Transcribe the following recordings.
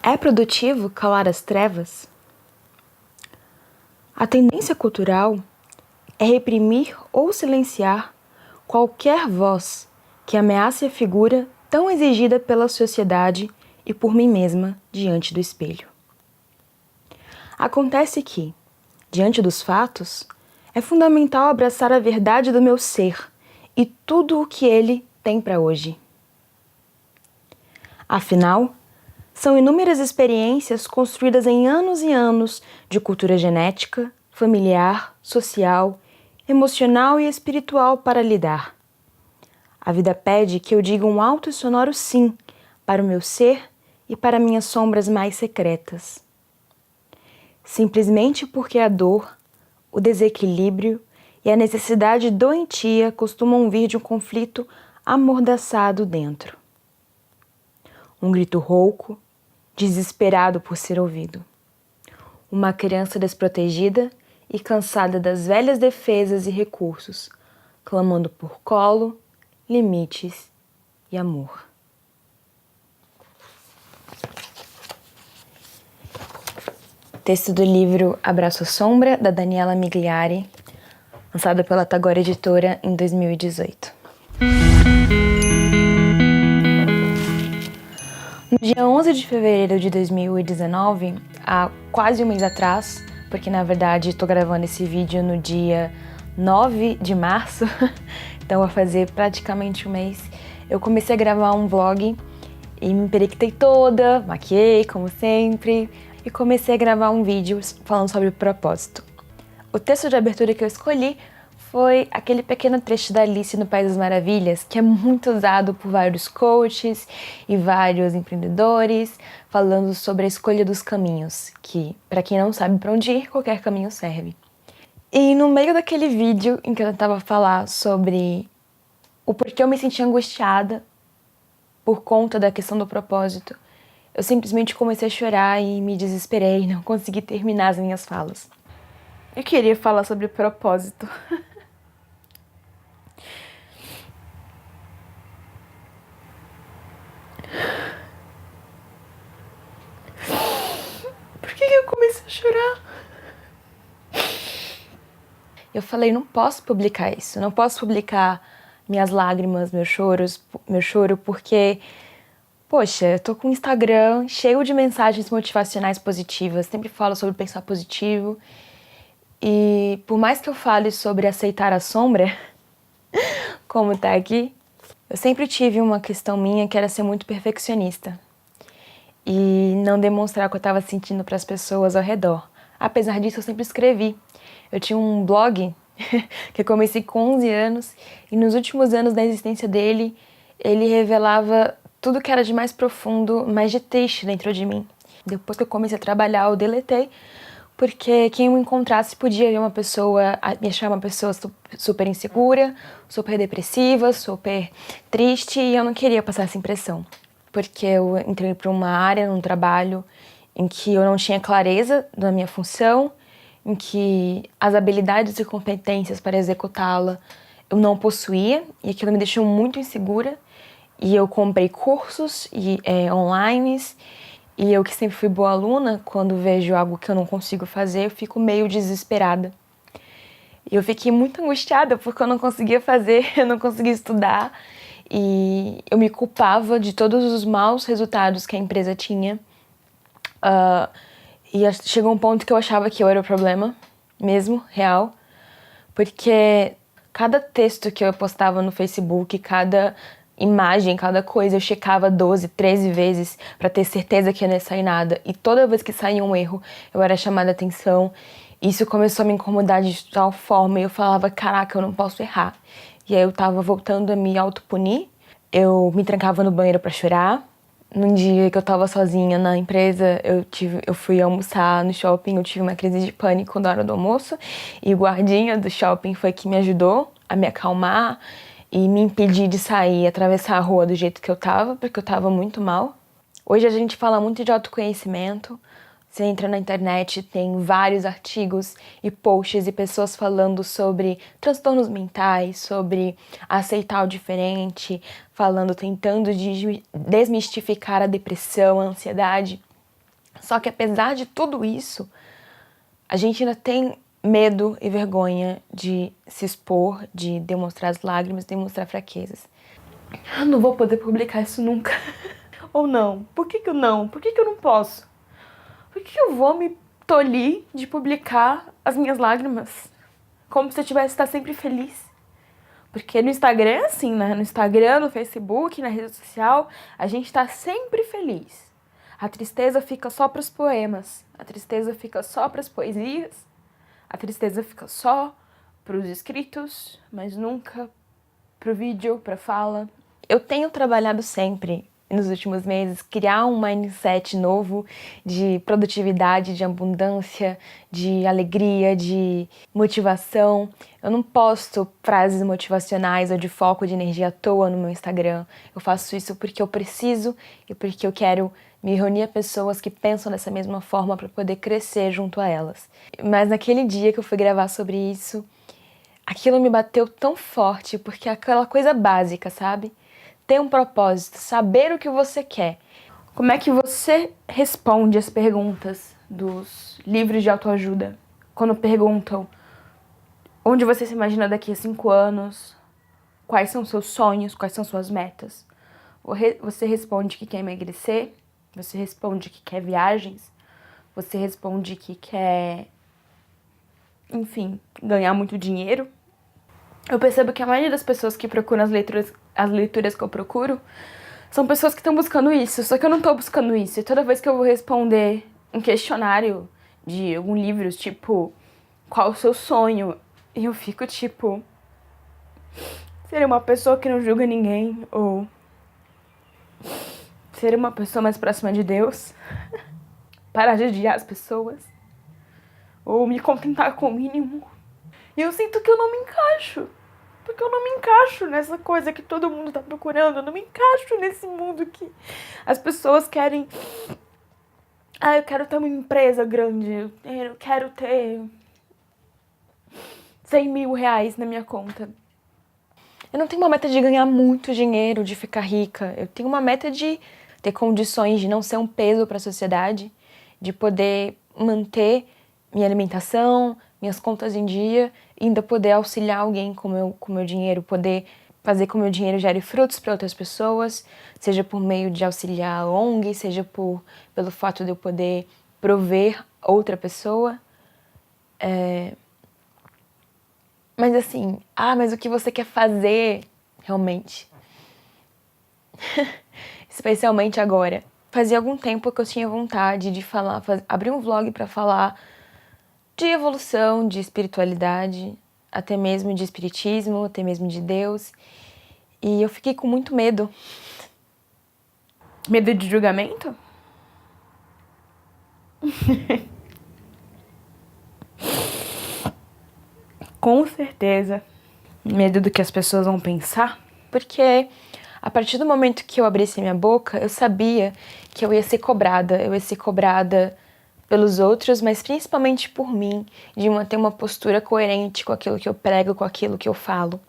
É produtivo calar as trevas? A tendência cultural é reprimir ou silenciar qualquer voz que ameace a figura tão exigida pela sociedade e por mim mesma diante do espelho. Acontece que, diante dos fatos, é fundamental abraçar a verdade do meu ser e tudo o que ele tem para hoje. Afinal, são inúmeras experiências construídas em anos e anos de cultura genética, familiar, social, emocional e espiritual para lidar. A vida pede que eu diga um alto e sonoro sim para o meu ser e para minhas sombras mais secretas. Simplesmente porque a dor, o desequilíbrio e a necessidade doentia costumam vir de um conflito amordaçado dentro. Um grito rouco, desesperado por ser ouvido. Uma criança desprotegida e cansada das velhas defesas e recursos, clamando por colo, limites e amor. Texto do livro Abraço à Sombra, da Daniela Migliari, lançado pela Tagore Editora em 2018. No dia 11 de fevereiro de 2019, há quase um mês atrás, porque na verdade estou gravando esse vídeo no dia 9 de março, então vai fazer praticamente um mês, eu comecei a gravar um vlog e me periquitei toda, maquiei como sempre, e comecei a gravar um vídeo falando sobre o propósito. O texto de abertura que eu escolhi foi aquele pequeno trecho da Alice no País das Maravilhas, que é muito usado por vários coaches e vários empreendedores, falando sobre a escolha dos caminhos, que, para quem não sabe para onde ir, qualquer caminho serve. E no meio daquele vídeo em que eu tentava falar sobre o porquê eu me sentia angustiada por conta da questão do propósito, eu simplesmente comecei a chorar e me desesperei, não consegui terminar as minhas falas. Eu queria falar sobre propósito. Por que eu comecei a chorar? Eu falei, não posso publicar isso, não posso publicar minhas lágrimas, meu choro, porque, poxa, eu tô com o Instagram cheio de mensagens motivacionais positivas, sempre falo sobre pensar positivo, e por mais que eu fale sobre aceitar a sombra, como tá aqui, eu sempre tive uma questão minha que era ser muito perfeccionista e não demonstrar o que eu estava sentindo para as pessoas ao redor. Apesar disso, eu sempre escrevi. Eu tinha um blog que eu comecei com 11 anos e nos últimos anos da existência dele, ele revelava tudo que era de mais profundo, mais de triste dentro de mim. Depois que eu comecei a trabalhar, eu deletei, porque quem me encontrasse podia ver me achar uma pessoa super insegura, super depressiva, super triste, e eu não queria passar essa impressão. Porque eu entrei para uma área, num trabalho, em que eu não tinha clareza da minha função, em que as habilidades e competências para executá-la eu não possuía, e aquilo me deixou muito insegura, e eu comprei cursos online, e eu que sempre fui boa aluna, quando vejo algo que eu não consigo fazer, eu fico meio desesperada. E eu fiquei muito angustiada porque eu não conseguia fazer, eu não conseguia estudar, e eu me culpava de todos os maus resultados que a empresa tinha. E chegou um ponto que eu achava que eu era o problema, mesmo, real, porque cada texto que eu postava no Facebook, cada imagem, cada coisa, eu checava 12, 13 vezes pra ter certeza que ia não sair nada. E toda vez que saía um erro, eu era chamada a atenção. Isso começou a me incomodar de tal forma e eu falava, caraca, eu não posso errar. E aí eu tava voltando a me autopunir, eu me trancava no banheiro pra chorar. Num dia que eu tava sozinha na empresa, eu fui almoçar no shopping, eu tive uma crise de pânico na hora do almoço e o guardinha do shopping foi que me ajudou a me acalmar e me impedir de sair e atravessar a rua do jeito que eu tava, porque eu tava muito mal. Hoje a gente fala muito de autoconhecimento. Você entra na internet, tem vários artigos e posts e pessoas falando sobre transtornos mentais, sobre aceitar o diferente, tentando desmistificar a depressão, a ansiedade. Só que apesar de tudo isso, a gente ainda tem medo e vergonha de se expor, de demonstrar as lágrimas, de demonstrar fraquezas. Eu não vou poder publicar isso nunca. Ou não? Por que eu não? Por que eu não posso? Por que eu vou me tolir de publicar as minhas lágrimas? Como se eu tivesse que estar sempre feliz. Porque no Instagram é assim, né? No Instagram, no Facebook, na rede social, a gente tá sempre feliz. A tristeza fica só pros poemas. A tristeza fica só pras poesias. A tristeza fica só pros escritos, mas nunca pro vídeo, pra fala. Eu tenho trabalhado sempre, nos últimos meses, criar um mindset novo de produtividade, de abundância, de alegria, de motivação. Eu não posto frases motivacionais ou de foco de energia à toa no meu Instagram. Eu faço isso porque eu preciso e porque eu quero me reunir a pessoas que pensam dessa mesma forma para poder crescer junto a elas. Mas naquele dia que eu fui gravar sobre isso, aquilo me bateu tão forte, porque é aquela coisa básica, sabe? Ter um propósito, saber o que você quer. Como é que você responde as perguntas dos livros de autoajuda? Quando perguntam onde você se imagina daqui a 5 anos, quais são seus sonhos, quais são suas metas? Você responde que quer emagrecer, você responde que quer viagens, você responde que quer, enfim, ganhar muito dinheiro. Eu percebo que a maioria das pessoas que procuram as leituras que eu procuro são pessoas que estão buscando isso, só que eu não tô buscando isso. E toda vez que eu vou responder um questionário de algum livro, tipo, qual o seu sonho? E eu fico tipo, ser uma pessoa que não julga ninguém, ou ser uma pessoa mais próxima de Deus, parar de odiar as pessoas, ou me contentar com o mínimo. E eu sinto que eu não me encaixo. Porque eu não me encaixo nessa coisa que todo mundo tá procurando. Eu não me encaixo nesse mundo que as pessoas querem. Ah, eu quero ter uma empresa grande. Eu quero ter 100 mil reais na minha conta. Eu não tenho uma meta de ganhar muito dinheiro, de ficar rica. Eu tenho uma meta de ter condições de não ser um peso para a sociedade, de poder manter minha alimentação, minhas contas em dia, e ainda poder auxiliar alguém com meu dinheiro, poder fazer com que o meu dinheiro gere frutos para outras pessoas, seja por meio de auxiliar a ONG, seja pelo fato de eu poder prover outra pessoa. Mas assim, mas o que você quer fazer realmente? Especialmente agora. Fazia algum tempo que eu tinha vontade de abrir um vlog para falar de evolução, de espiritualidade, até mesmo de espiritismo, até mesmo de Deus. E eu fiquei com muito medo. Medo de julgamento? Com certeza. Medo do que as pessoas vão pensar. Porque a partir do momento que eu abrisse minha boca, eu sabia que eu ia ser cobrada. Eu ia ser cobrada pelos outros, mas principalmente por mim, de manter uma postura coerente com aquilo que eu prego, com aquilo que eu falo.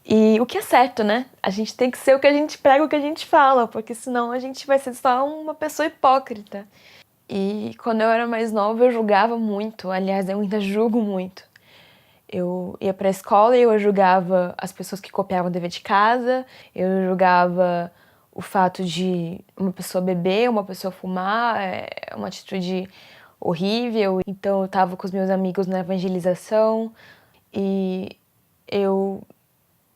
E o que é certo, né? A gente tem que ser o que a gente prega, o que a gente fala, porque senão a gente vai ser só uma pessoa hipócrita. E quando eu era mais nova, eu julgava muito, aliás, eu ainda julgo muito. Eu ia pra escola e eu julgava as pessoas que copiavam o dever de casa, eu julgava o fato de uma pessoa beber, uma pessoa fumar, uma atitude horrível. Então eu tava com os meus amigos na evangelização e eu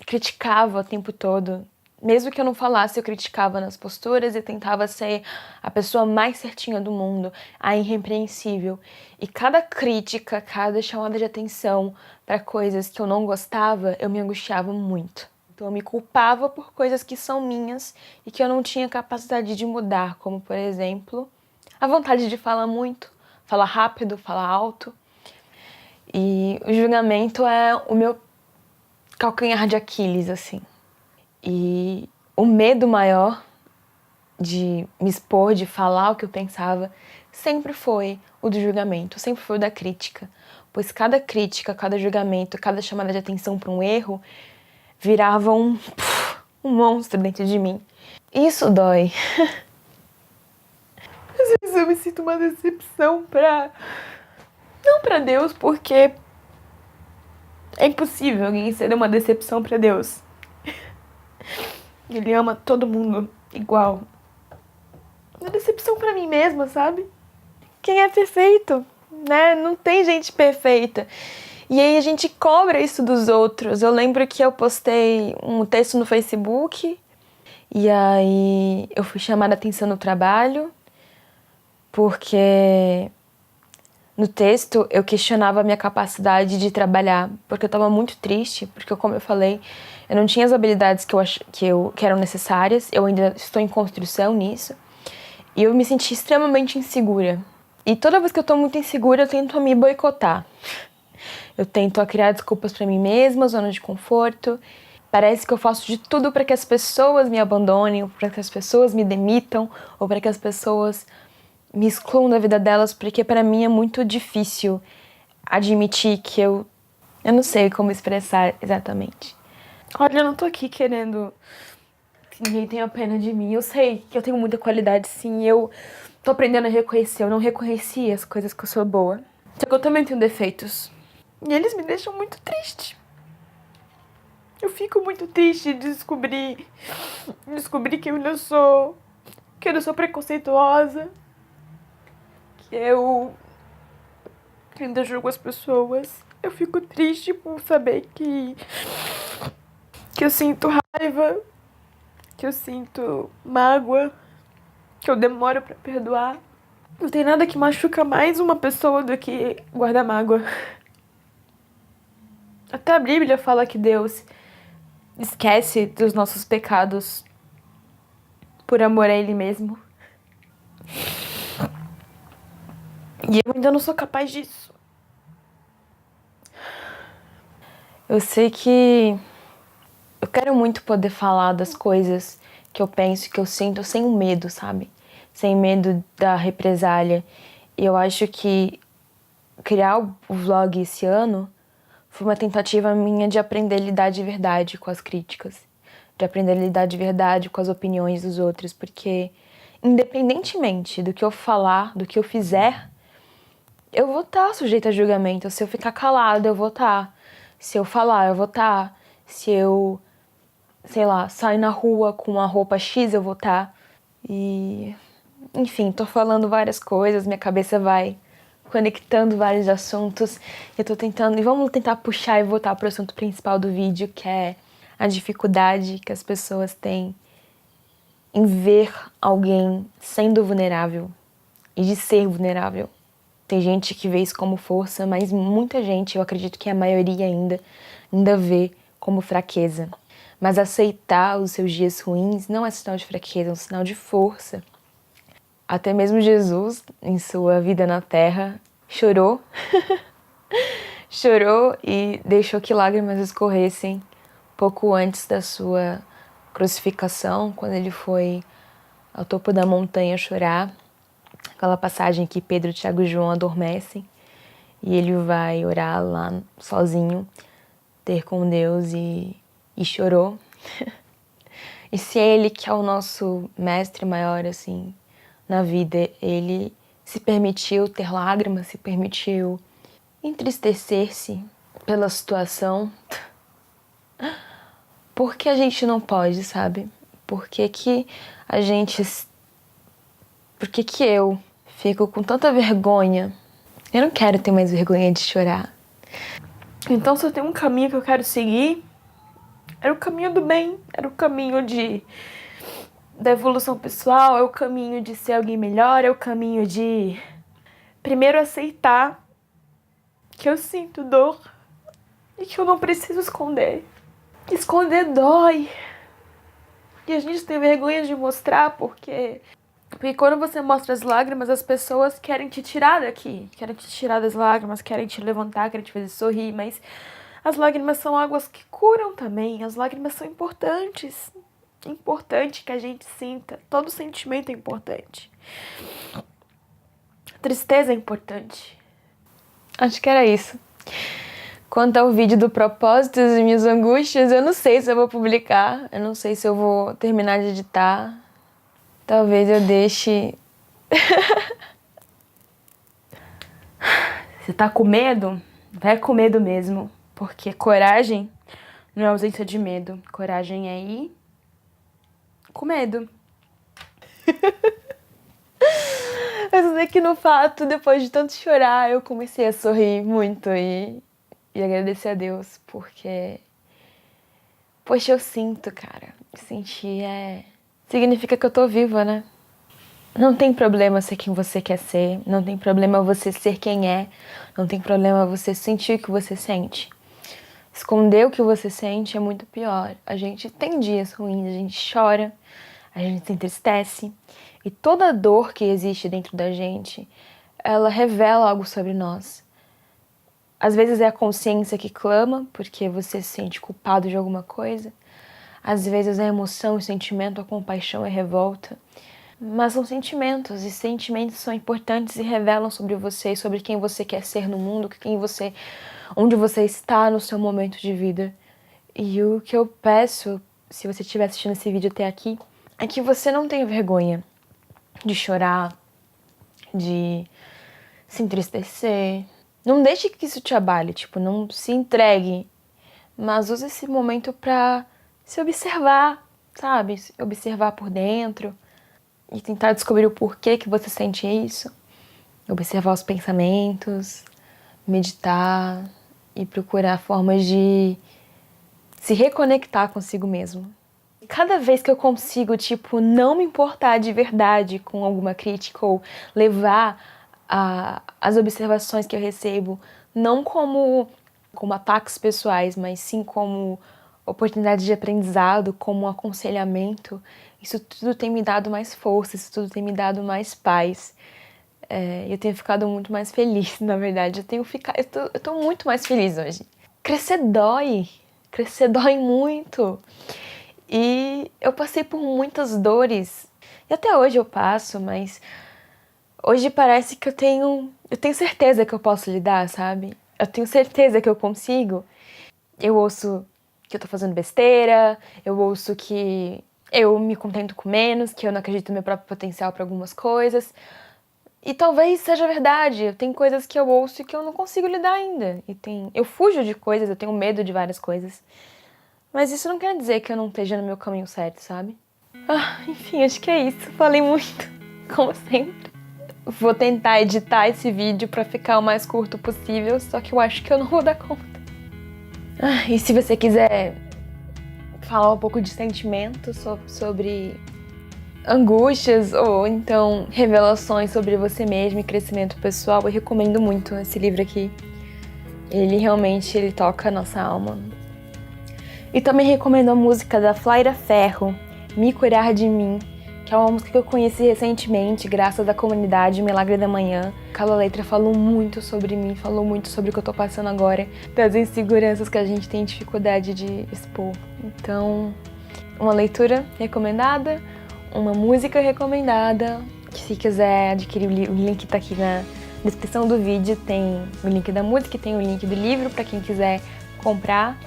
criticava o tempo todo. Mesmo que eu não falasse, eu criticava nas posturas e tentava ser a pessoa mais certinha do mundo, a irrepreensível. E cada crítica, cada chamada de atenção para coisas que eu não gostava, eu me angustiava muito. Então eu me culpava por coisas que são minhas e que eu não tinha capacidade de mudar, como por exemplo, a vontade de falar muito, falar rápido, falar alto. E o julgamento é o meu calcanhar de Aquiles, assim. E o medo maior de me expor, de falar o que eu pensava, sempre foi o do julgamento, sempre foi o da crítica. Pois cada crítica, cada julgamento, cada chamada de atenção para um erro virava um monstro dentro de mim. Isso dói. Às vezes eu me me sinto uma decepção não pra Deus, porque é impossível alguém ser uma decepção pra Deus. Ele ama todo mundo igual. Uma decepção pra mim mesma, sabe? Quem é perfeito, né? Não tem gente perfeita. E aí a gente cobra isso dos outros. Eu lembro que eu postei um texto no Facebook e aí eu fui chamada a atenção no trabalho porque no texto eu questionava a minha capacidade de trabalhar, porque eu estava muito triste, porque como eu falei, eu não tinha as habilidades que eram necessárias, eu ainda estou em construção nisso, e eu me senti extremamente insegura. E toda vez que eu estou muito insegura, eu tento me boicotar. Eu tento criar desculpas para mim mesma, zona de conforto. Parece que eu faço de tudo para que as pessoas me abandonem, para que as pessoas me demitam, ou para que as pessoas me excluam da vida delas, porque para mim é muito difícil admitir que eu não sei como expressar exatamente. Olha, eu não tô aqui querendo que ninguém tenha pena de mim. Eu sei que eu tenho muita qualidade, sim. Eu tô aprendendo a reconhecer. Eu não reconheci as coisas que eu sou boa. Só que eu também tenho defeitos. E eles me deixam muito triste. Eu fico muito triste de descobrir que eu ainda sou preconceituosa, que eu ainda julgo as pessoas. Eu fico triste por saber que eu sinto raiva, que eu sinto mágoa, que eu demoro pra perdoar. Não tem nada que machuca mais uma pessoa do que guardar mágoa. Até a Bíblia fala que Deus esquece dos nossos pecados por amor a Ele mesmo. E eu ainda não sou capaz disso. Eu sei que eu quero muito poder falar das coisas que eu penso, que eu sinto, sem o medo, sabe? Sem medo da represália. E eu acho que criar o vlog esse ano foi uma tentativa minha de aprender a lidar de verdade com as críticas. De aprender a lidar de verdade com as opiniões dos outros. Porque, independentemente do que eu falar, do que eu fizer, eu vou estar sujeita a julgamento. Se eu ficar calada, eu vou estar. Se eu falar, eu vou estar. Se eu, sei lá, sair na rua com uma roupa X, eu vou estar. E, enfim, tô falando várias coisas, minha cabeça vai conectando vários assuntos. Eu tô tentando, e vamos tentar puxar e voltar pro assunto principal do vídeo, que é a dificuldade que as pessoas têm em ver alguém sendo vulnerável e de ser vulnerável. Tem gente que vê isso como força, mas muita gente, eu acredito que a maioria ainda vê como fraqueza. Mas aceitar os seus dias ruins não é sinal de fraqueza, é um sinal de força. Até mesmo Jesus, em sua vida na terra, chorou. Chorou e deixou que lágrimas escorressem pouco antes da sua crucificação, quando ele foi ao topo da montanha chorar. Aquela passagem que Pedro, Tiago e João adormecem e ele vai orar lá sozinho, ter com Deus e chorou. E se ele, que é o nosso mestre maior, assim, na vida, ele se permitiu ter lágrimas, se permitiu entristecer-se pela situação, por que a gente não pode, sabe? Por que que a gente... Por que que eu fico com tanta vergonha? Eu não quero ter mais vergonha de chorar. Então, se eu tenho um caminho que eu quero seguir, era o caminho do bem, era o caminho da evolução pessoal, é o caminho de ser alguém melhor, é o caminho de primeiro aceitar que eu sinto dor e que eu não preciso esconder. Esconder dói. E a gente tem vergonha de mostrar porque quando você mostra as lágrimas, as pessoas querem te tirar daqui, querem te tirar das lágrimas, querem te levantar, querem te fazer sorrir, mas as lágrimas são águas que curam também, as lágrimas são importantes. É importante que a gente sinta, todo sentimento é importante. A tristeza é importante. Acho que era isso. Quanto ao vídeo do Propósitos e Minhas Angústias, eu não sei se eu vou publicar, eu não sei se eu vou terminar de editar. Talvez eu deixe Você tá com medo? Vai com medo mesmo. Porque coragem não é ausência de medo. Coragem é ir com medo. Mas é que no fato, depois de tanto chorar, eu comecei a sorrir muito e agradecer a Deus, porque, poxa, eu sinto, cara. Sentir significa que eu tô viva, né? Não tem problema ser quem você quer ser, não tem problema você ser quem é, não tem problema você sentir o que você sente. Esconder o que você sente é muito pior. A gente tem dias ruins, a gente chora, a gente se entristece. E toda dor que existe dentro da gente, ela revela algo sobre nós. Às vezes é a consciência que clama, porque você se sente culpado de alguma coisa. Às vezes é a emoção, o sentimento, a compaixão e a revolta. Mas são sentimentos, e sentimentos são importantes e revelam sobre você e sobre quem você quer ser no mundo, onde você está no seu momento de vida. E o que eu peço, se você estiver assistindo esse vídeo até aqui, é que você não tenha vergonha de chorar, de se entristecer. Não deixe que isso te abale, não se entregue, mas use esse momento pra se observar, sabe? Se observar por dentro e tentar descobrir o porquê que você sente isso. Observar os pensamentos, meditar e procurar formas de se reconectar consigo mesmo. Cada vez que eu consigo, não me importar de verdade com alguma crítica ou levar as observações que eu recebo, não como ataques pessoais, mas sim como oportunidade de aprendizado, como tô isso tudo tem me dado mais força, isso tudo tem me dado mais paz. Eu tenho ficado muito mais feliz, na verdade. Eu tô muito mais feliz hoje. Crescer dói muito. E eu passei por muitas dores. E até hoje eu passo, mas hoje parece que eu tenho certeza que eu posso lidar, sabe? Eu tenho certeza que eu consigo. Eu ouço que eu tô fazendo besteira, eu ouço que eu me contento com menos, que eu não acredito no meu próprio potencial para algumas coisas. E talvez seja verdade, tem coisas que eu ouço e que eu não consigo lidar ainda. Eu fujo de coisas, eu tenho medo de várias coisas. Mas isso não quer dizer que eu não esteja no meu caminho certo, sabe? Enfim, acho que é isso. Falei muito, como sempre. Vou tentar editar esse vídeo pra ficar o mais curto possível, só que eu acho que eu não vou dar conta. E se você quiser falar um pouco de sentimento sobre angústias ou então revelações sobre você mesmo e crescimento pessoal, eu recomendo muito esse livro aqui. Ele realmente toca a nossa alma. E também recomendo a música da Flaira Ferro, Me Curar de Mim, que é uma música que eu conheci recentemente, graças à comunidade Milagre da Manhã. Aquela letra falou muito sobre mim, falou muito sobre o que eu tô passando agora, das inseguranças que a gente tem dificuldade de expor. Então, uma leitura recomendada, uma música recomendada, que se quiser adquirir o link tá aqui na descrição do vídeo, tem o link da música e tem o link do livro para quem quiser comprar.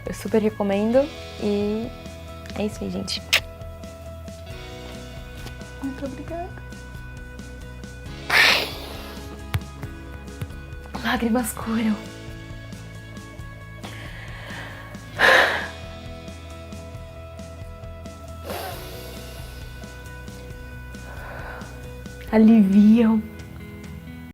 Eu super recomendo e é isso aí, gente. Muito obrigada. Lágrimas curam. Aliviam.